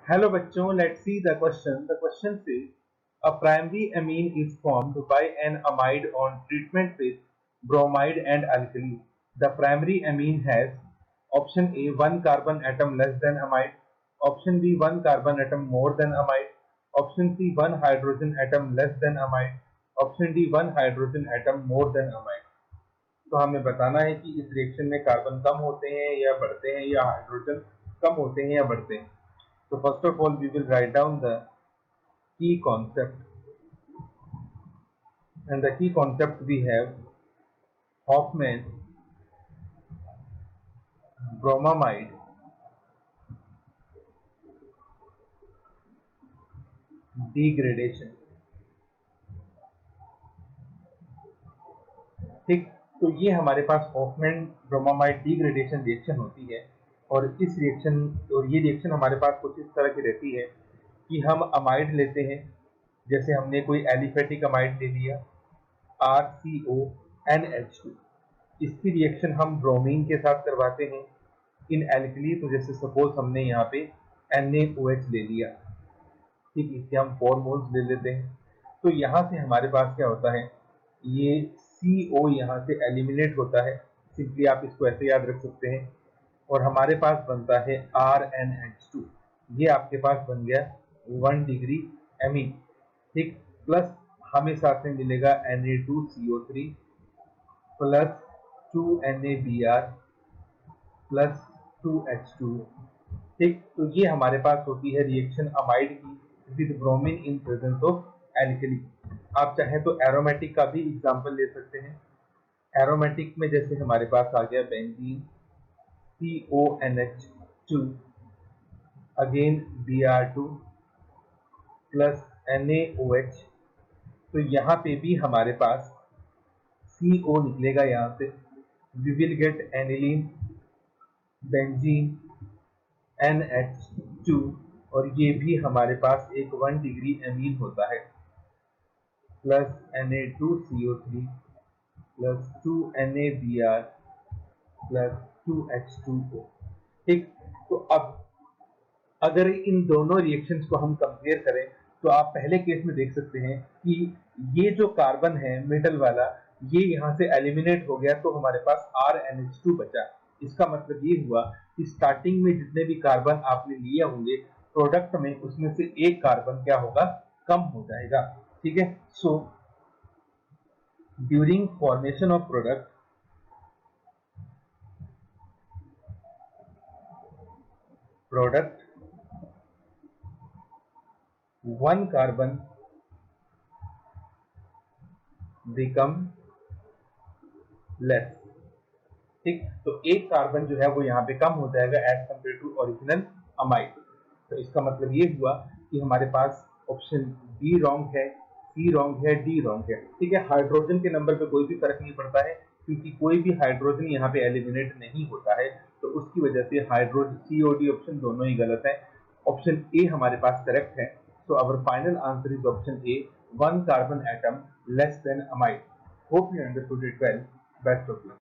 Hello बच्चों, let's see the question. The question says a primary amine is formed by an amide on treatment with bromide and alkali. The primary amine has option A, one carbon atom less than amide, option B, one carbon atom more than amide, option C, one hydrogen atom less than amide, option D, one hydrogen atom more than amide. तो हमें बताना है कि इस reaction में carbon कम होते हैं या बढ़ते हैं या हाइड्रोजन कम होते हैं या बढ़ते हैं. So first of all, we will write down the key concept, and the key concept we have Hoffman bromamide degradation. ठीक, तो ये हमारे पास हॉफमैन ब्रोमामाइड डिग्रेडेशन रिएक्शन होती है और इस रिएक्शन और ये रिएक्शन हमारे पास कुछ इस तरह की रहती है कि हम अमाइड लेते हैं, जैसे हमने कोई एलिफेटिक अमाइड ले लिया RCONH2. इसकी रिएक्शन हम ब्रोमीन के साथ करवाते हैं इन एल्कली. तो जैसे सपोज हमने यहाँ पे NaOH ले लिया, ठीक, इसके हम 4 मोल्स ले लेते हैं. तो यहाँ से हमारे पास क्या होता है, ये CO यहाँ से एलिमिनेट होता है. सिंपली आप इसको ऐसे याद रख सकते हैं और हमारे पास बनता है RNH2. ये आपके पास बन गया 1 डिग्री एमीन. ठीक, प्लस हमें साथ में मिलेगा Na2CO3 plus 2NaBr plus 2H2. ठीक, तो ये हमारे पास होती है रिएक्शन अमाइड की with bromine in presence of alkali. आप चाहें तो एरोमेटिक का भी एग्जांपल ले सकते हैं. एरोमेटिक में जैसे हमारे पास आ गया benzene CONH2 again Br2 plus NaOH. तो यहाँ पे भी हमारे पास CO निकलेगा. यहाँ से we will get aniline benzene NH2 और ये भी हमारे पास एक 1 डिग्री एमीन होता है plus Na2CO3 plus 2NaBr plus 2H2O. ठीक, तो अब अगर इन दोनों रिएक्शंस को हम कंपेयर करें तो आप पहले केस में देख सकते हैं कि ये जो कार्बन है मिडल वाला, ये यहाँ से एलिमिनेट हो गया तो हमारे पास RNH2 बचा. इसका मतलब ये हुआ कि स्टार्टिंग में जितने भी कार्बन आपने लिए होंगे प्रोडक्ट में, उसमें से एक कार्बन क्या होगा, कम हो जाएगा. ठीक है. So during formation of product one carbon become less. ठीक, तो एक कार्बन जो है वो यहाँ पे कम हो जाएगा as compare to original amide. तो इसका मतलब ये हुआ कि हमारे पास ऑप्शन बी रॉन्ग है, सी रॉन्ग है, डी रॉन्ग है. ठीक है. हाइड्रोजन के नंबर पे कोई भी फर्क नहीं पड़ता है क्योंकि कोई भी हाइड्रोजन यहाँ पे एलिमिनेट नहीं होता है, तो उसकी वजह से हाइड्रोजन COD ऑप्शन दोनों ही गलत है. ऑप्शन ए हमारे पास करेक्ट है. So our final answer is option A, one carbon atom less than amide. Hope you understood it well. Best of luck.